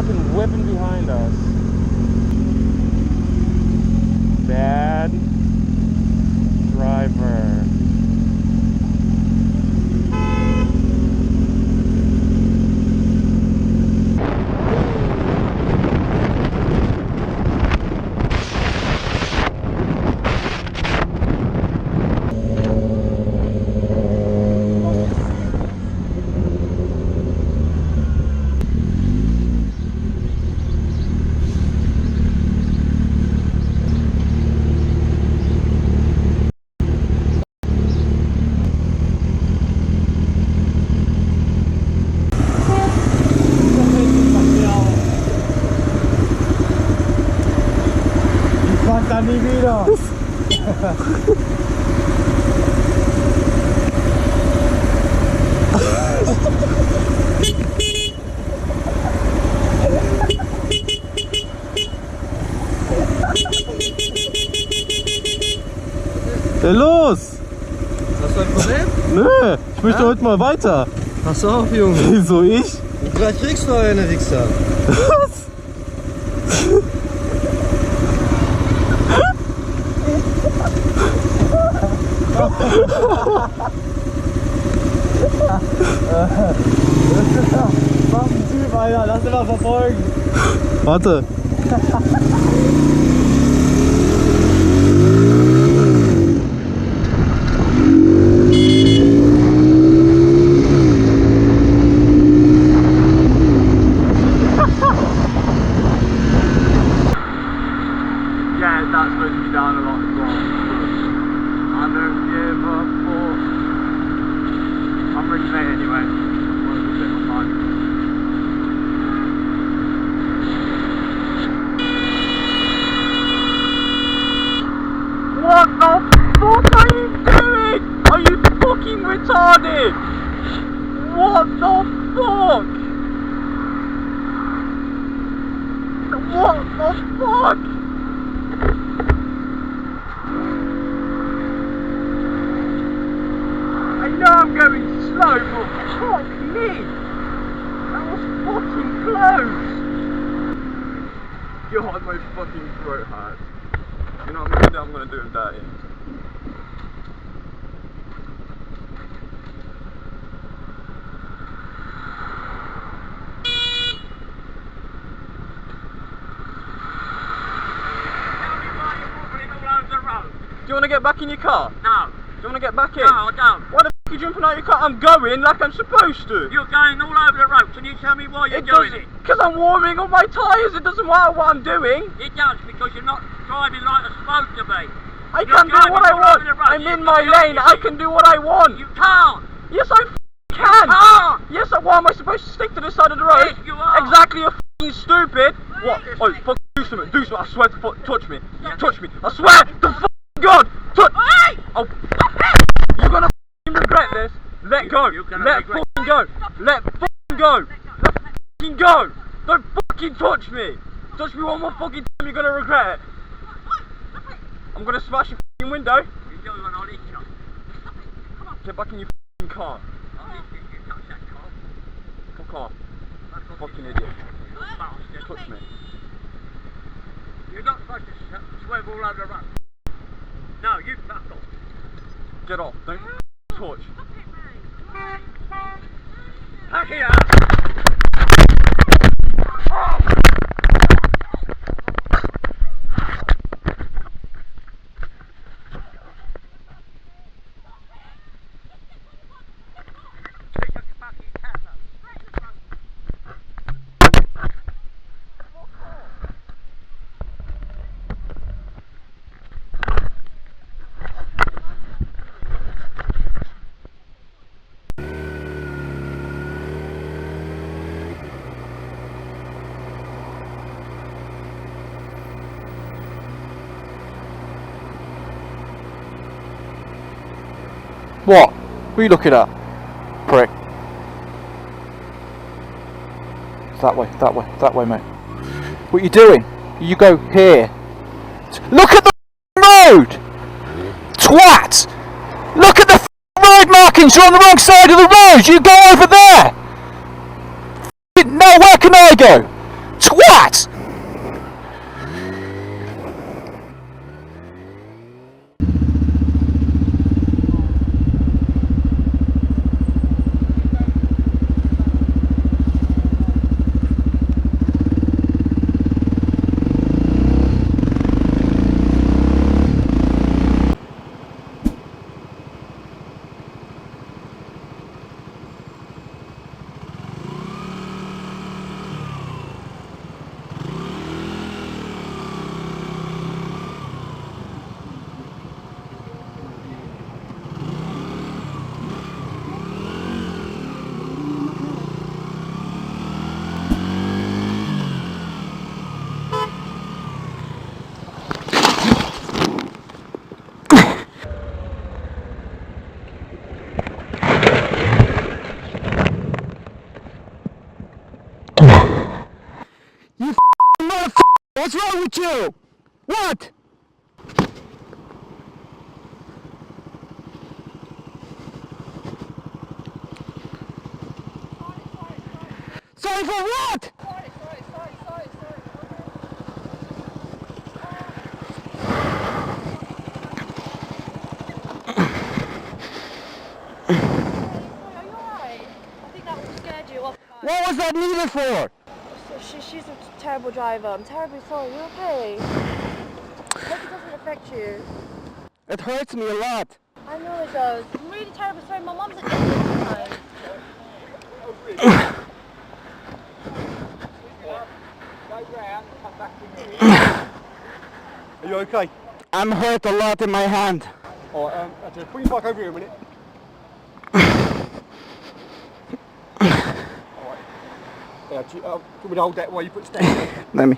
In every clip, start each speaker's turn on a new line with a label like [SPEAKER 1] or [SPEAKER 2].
[SPEAKER 1] fucking whipping behind us. Bad driver.
[SPEAKER 2] Nie wieder.
[SPEAKER 1] Ja, los!
[SPEAKER 2] Hast du ein Problem?
[SPEAKER 1] Nö, ich möchte heute mal weiter.
[SPEAKER 2] Pass auf, Junge.
[SPEAKER 1] Wieso ich?
[SPEAKER 2] Und gleich kriegst du eine, Wichser.
[SPEAKER 1] Was?
[SPEAKER 2] Mach einen Typ, Alter. Lass ihn mal verfolgen.
[SPEAKER 1] Warte.
[SPEAKER 3] Yeah, that's supposed to be down a lot as well. I don't give a fuck. I'm really late anyway. I'm a bit of time. What the fuck are you doing? Are you fucking retarded? What the fuck? What the fuck? I know I'm going slow, but fuck me! That was fucking close! God, my fucking throat hurts. You know what I'm gonna do with that in. Do you want to get back in your car?
[SPEAKER 4] No.
[SPEAKER 3] Do you want to get back in?
[SPEAKER 4] No, I don't.
[SPEAKER 3] Why the f*** are you jumping out your car? I'm going like I'm supposed to.
[SPEAKER 4] You're going all over the road. Can you tell me why you're doing it?
[SPEAKER 3] Because I'm warming up my tyres. It doesn't matter what I'm doing.
[SPEAKER 4] It does, because you're not driving like you're supposed to be.
[SPEAKER 3] I can do what I want. I'm in my lane. I can do what I want.
[SPEAKER 4] You can't.
[SPEAKER 3] Yes, I can.
[SPEAKER 4] Can't.
[SPEAKER 3] Yes, why am I supposed to stick to the side of the road?
[SPEAKER 4] Yes, you are.
[SPEAKER 3] Exactly, you're f***ing stupid. What? Oh, fuck, do something. Do something. I swear to fuck, touch me. Touch me. I swear to f***ing God. Touch.
[SPEAKER 4] Hey!
[SPEAKER 3] Oh, you're gonna f***ing regret this. Let go. Let fucking go. Let fucking go. Let fucking go. Don't fucking touch me. Touch me one more fucking time, you're gonna regret it. I'm gonna smash your fucking window. Get back in your fucking car. Fuck off. Fucking idiot. Touch me.
[SPEAKER 4] You're not supposed to swerve all over the road. No, you fuck off.
[SPEAKER 3] Get off. Don't touch.
[SPEAKER 4] Pack it up. Oh.
[SPEAKER 1] What? What are you looking at? Prick. That way, mate. What are you doing? You go here. Look at the road! Twat! Look at the road markings! You're on the wrong side of the road! You go over there! Now where can I go? Twat! You motherfucker! What's wrong with you? What? Sorry for what? What was that needed for?
[SPEAKER 5] She's a terrible driver. I'm terribly sorry. You're okay. I hope it doesn't affect you.
[SPEAKER 1] It hurts me a lot.
[SPEAKER 5] I know it does. I'm really terribly sorry. My mum's at the time.
[SPEAKER 3] Are you okay?
[SPEAKER 1] I'm hurt a lot in my hand.
[SPEAKER 3] Alright, just bring your bike over here a minute. Alright. Yeah, do you want me to hold that while you put stand?
[SPEAKER 1] Let me.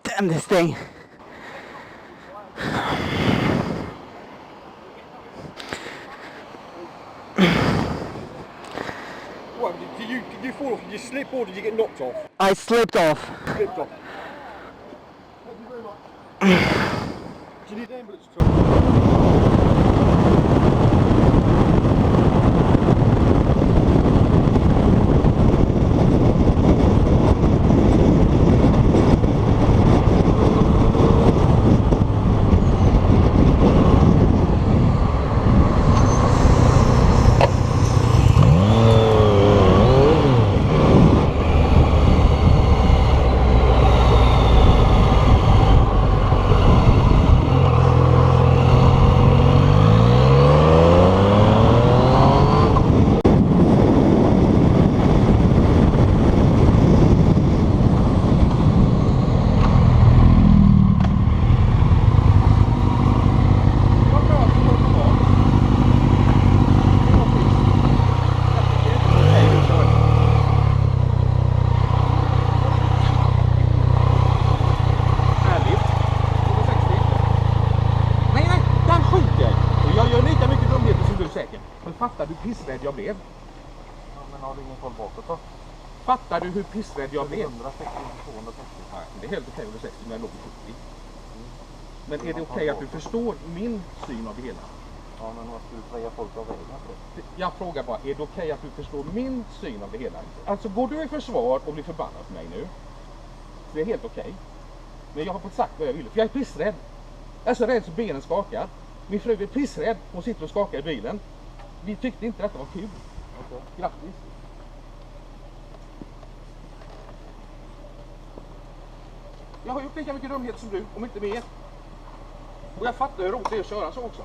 [SPEAKER 1] Damn this thing.
[SPEAKER 3] What, did you fall off? Did you slip or did you get knocked off?
[SPEAKER 1] I slipped off.
[SPEAKER 3] Slipped off. Thank you very much. Do you need an ambulance at all? Fattar du hur pissrädd jag blev?
[SPEAKER 2] Ja, men har du ingen koll bakåt då?
[SPEAKER 3] Fattar du hur pissrädd jag blev?
[SPEAKER 2] 160, 260.
[SPEAKER 3] Nej, det är helt okej om du 60 men jag låg på 70. Men är det okej att du förstår min syn av det hela?
[SPEAKER 2] Ja, men vad ska du säga folk av vägen?
[SPEAKER 3] Jag frågar bara, är det okej att du förstår min syn av det hela? Alltså går du i försvar och blir förbannad på mig nu? Så det är helt okej. Men jag har fått sagt vad jag vill, för jag är pissrädd. Jag är så rädd så benen skakar. Min fru är pissrädd, hon sitter och skakar i bilen. Vi tyckte inte detta var kul.
[SPEAKER 2] Okay.
[SPEAKER 3] Grattis. Jag har gjort lika mycket dumhet som du, om inte mer. Och jag fattar hur roligt det är att köra så också.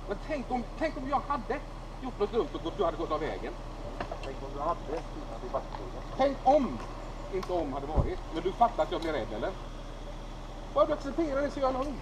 [SPEAKER 3] Men tänk om jag hade gjort något dumt och du hade gått av vägen.
[SPEAKER 2] Tänk om du hade i backstolen.
[SPEAKER 3] Tänk om, inte om hade varit. Men du fattar att jag blir rädd eller? Bara du accepterar det så gör jag nog.